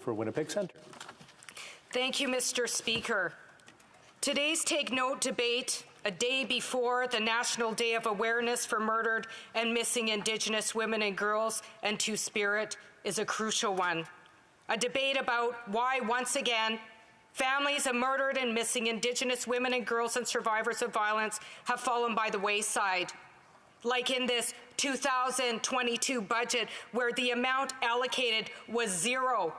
for Winnipeg Centre. Thank you, Mr. Speaker. Today's Take Note debate, a day before the National Day of Awareness for Murdered and Missing Indigenous Women and Girls and Two-Spirit, is a crucial one. A debate about why, once again, families of murdered and missing Indigenous women and girls and survivors of violence have fallen by the wayside. Like in this 2022 budget, where the amount allocated was zero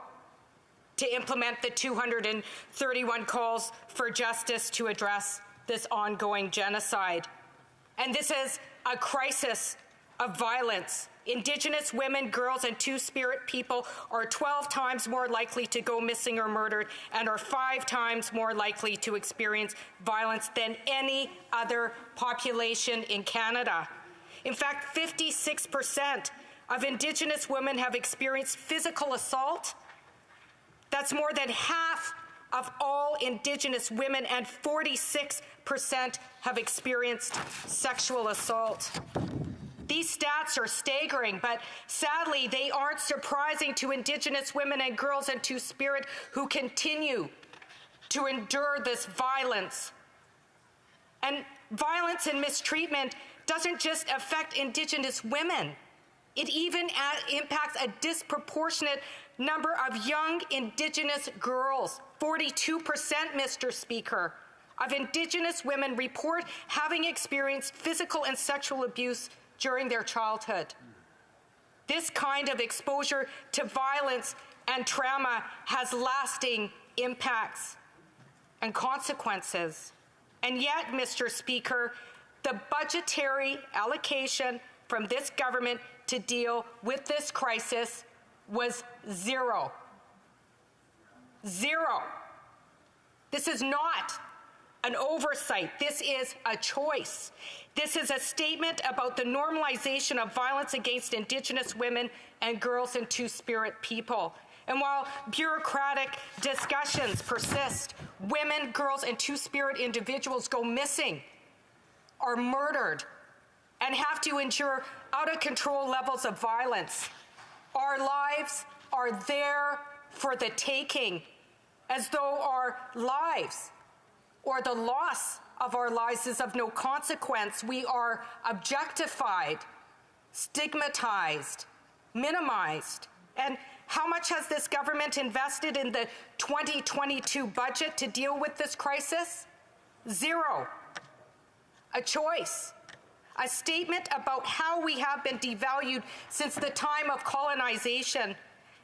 to implement the 231 calls for justice to address this ongoing genocide. And this is a crisis of violence. Indigenous women, girls, and Two-Spirit people are 12 times more likely to go missing or murdered and are 5 times more likely to experience violence than any other population in Canada. In fact, 56% of Indigenous women have experienced physical assault. That's more than half of all Indigenous women, and 46% have experienced sexual assault. These stats are staggering, but sadly, they aren't surprising to Indigenous women and girls and Two-Spirit who continue to endure this violence. And violence and mistreatment doesn't just affect Indigenous women. It even impacts a disproportionate number of young Indigenous girls. 42%, Mr. Speaker, of Indigenous women report having experienced physical and sexual abuse during their childhood. This kind of exposure to violence and trauma has lasting impacts and consequences. And yet, Mr. Speaker, the budgetary allocation from this government to deal with this crisis was zero. Zero. This is not an oversight. This is a choice. This is a statement about the normalization of violence against Indigenous women and girls and Two-Spirit people. And while bureaucratic discussions persist, women, girls, and Two-Spirit individuals go missing, are murdered, and have to endure out-of-control levels of violence. Our lives are there for the taking, as though our lives or the loss of our lives is of no consequence. We are objectified, stigmatized, minimized. And how much has this government invested in the 2022 budget to deal with this crisis? Zero. A choice. A statement about how we have been devalued since the time of colonization.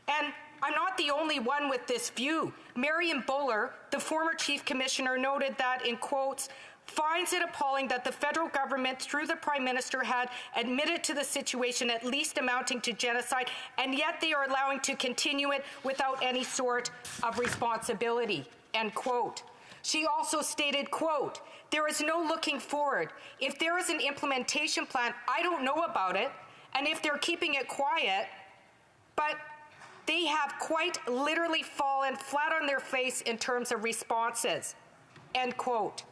And I'm not the only one with this view. Marion Buller, the former chief commissioner, noted that, in quotes, finds it appalling that the federal government, through the Prime Minister, had admitted to the situation at least amounting to genocide, and yet they are allowing to continue it without any sort of responsibility, end quote. She also stated, quote, there is no looking forward. If there is an implementation plan, I don't know about it, and if they're keeping it quiet, but they have quite literally fallen flat on their face in terms of responses, end quote.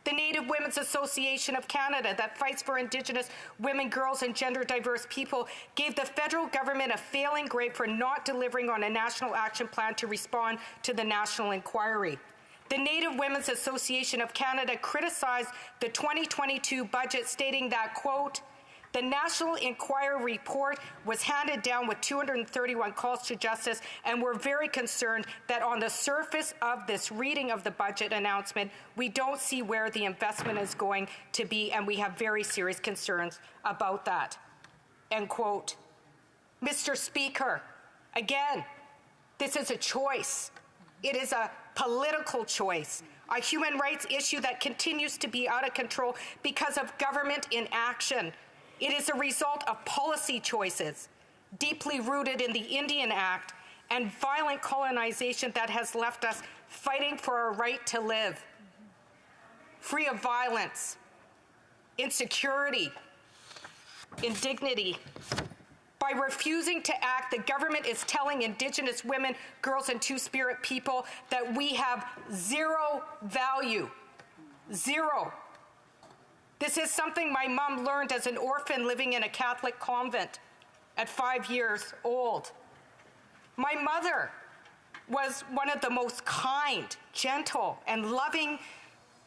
The Native Women's Association of Canada, that fights for Indigenous women, girls, and gender-diverse people, gave the federal government a failing grade for not delivering on a national action plan to respond to the national inquiry. The Native Women's Association of Canada criticized the 2022 budget, stating that, quote, the National Inquiry report was handed down with 231 calls to justice, and we're very concerned that on the surface of this reading of the budget announcement, we don't see where the investment is going to be, and we have very serious concerns about that, end quote. Mr. Speaker, again, this is a choice. It is a political choice, a human rights issue that continues to be out of control because of government inaction. It is a result of policy choices deeply rooted in the Indian Act and violent colonization that has left us fighting for our right to live, free of violence, insecurity, indignity. By refusing to act, the government is telling Indigenous women, girls, and Two-Spirit people that we have zero value. Zero. This is something my mom learned as an orphan living in a Catholic convent at 5 years old. My mother was one of the most kind, gentle, and loving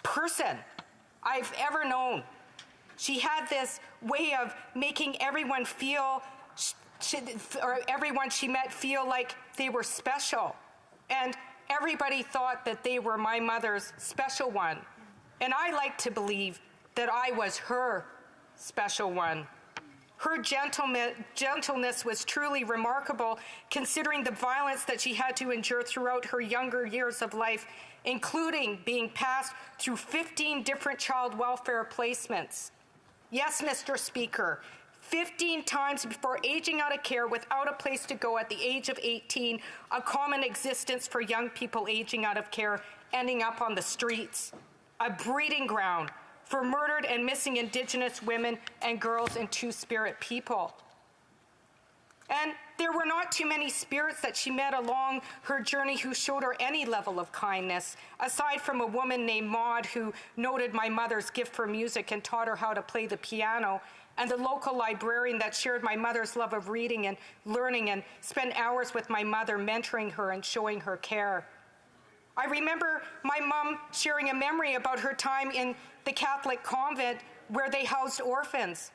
person I've ever known. She had this way of making everyone feel, or everyone she met feel like they were special. And everybody thought that they were my mother's special one. And I like to believe that I was her special one. Her gentleness was truly remarkable, considering the violence that she had to endure throughout her younger years of life, including being passed through 15 different child welfare placements. Yes, Mr. Speaker, 15 times before aging out of care without a place to go at the age of 18, a common existence for young people aging out of care, ending up on the streets, a breeding ground for murdered and missing Indigenous women and girls and Two-Spirit people. And there were not too many spirits that she met along her journey who showed her any level of kindness, aside from a woman named Maud who noted my mother's gift for music and taught her how to play the piano, and the local librarian that shared my mother's love of reading and learning and spent hours with my mother mentoring her and showing her care. I remember my mom sharing a memory about her time in the Catholic convent where they housed orphans.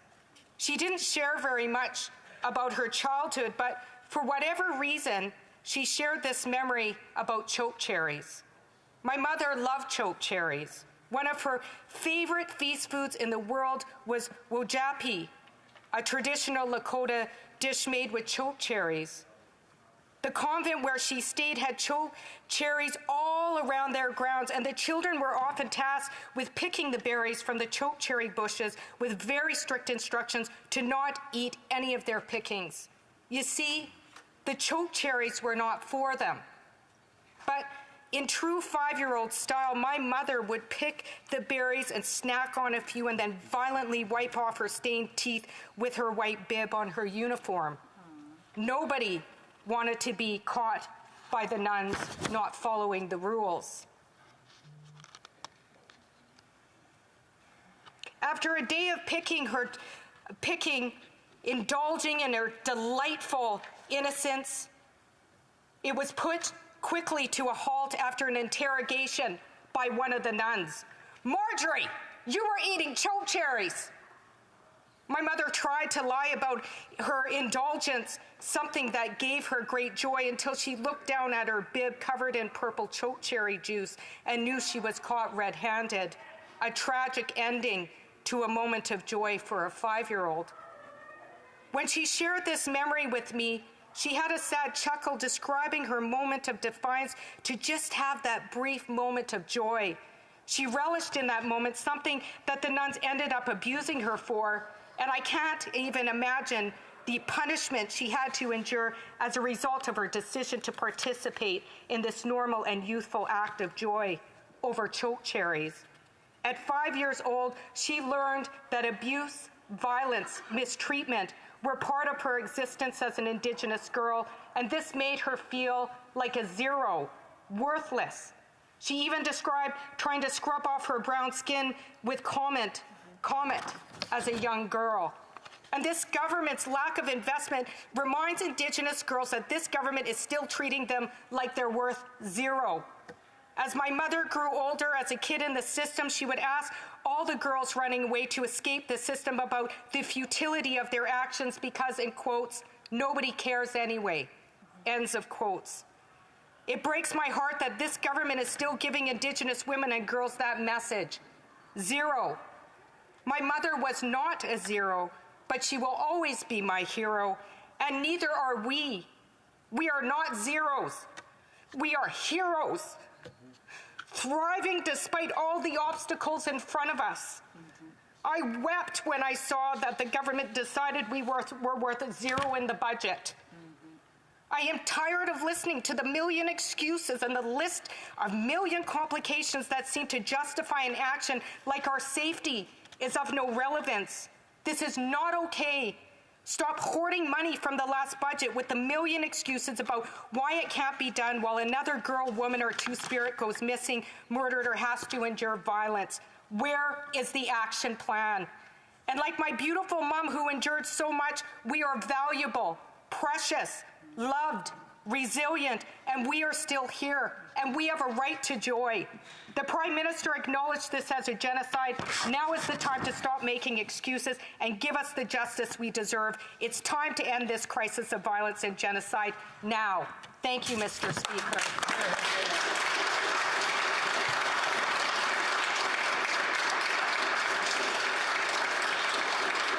She didn't share very much about her childhood, but for whatever reason, she shared this memory about choke cherries. My mother loved choke cherries. One of her favorite feast foods in the world was wojapi, a traditional Lakota dish made with choke cherries. The convent where she stayed had choke cherries all around their grounds, and the children were often tasked with picking the berries from the choke cherry bushes with very strict instructions to not eat any of their pickings. You see, the choke cherries were not for them. But in true 5-year-old style, my mother would pick the berries and snack on a few and then violently wipe off her stained teeth with her white bib on her uniform. Nobody wanted to be caught by the nuns not following the rules. After a day of picking, indulging in her delightful innocence, it was put quickly to a halt after an interrogation by one of the nuns. "Marjorie, you were eating choke cherries." My mother tried to lie about her indulgence, something that gave her great joy, until she looked down at her bib covered in purple choke cherry juice and knew she was caught red-handed, a tragic ending to a moment of joy for a 5-year-old. When she shared this memory with me, she had a sad chuckle describing her moment of defiance to just have that brief moment of joy. She relished in that moment, something that the nuns ended up abusing her for, and I can't even imagine the punishment she had to endure as a result of her decision to participate in this normal and youthful act of joy over choke cherries. At 5 years old, she learned that abuse, violence, mistreatment were part of her existence as an Indigenous girl, and this made her feel like a zero, worthless. She even described trying to scrub off her brown skin with Comet as a young girl. And this government's lack of investment reminds Indigenous girls that this government is still treating them like they're worth zero. As my mother grew older as a kid in the system, she would ask all the girls running away to escape the system about the futility of their actions because, in quotes, nobody cares anyway, ends of quotes. It breaks my heart that this government is still giving Indigenous women and girls that message. Zero. My mother was not a zero, but she will always be my hero, and neither are we. We are not zeros. We are heroes, thriving despite all the obstacles in front of us. I wept when I saw that the government decided we were worth zero in the budget. I am tired of listening to the million excuses and the list of million complications that seem to justify an action like our safety is of no relevance. This is not okay. Stop hoarding money from the last budget with the million excuses about why it can't be done while another girl, woman, or Two-Spirit goes missing, murdered, or has to endure violence. Where is the action plan? And like my beautiful mom who endured so much, we are valuable, precious, loved, resilient, and we are still here, and we have a right to joy. The Prime Minister acknowledged this as a genocide. Now is the time to stop making excuses and give us the justice we deserve. It's time to end this crisis of violence and genocide now. Thank you, Mr. Speaker.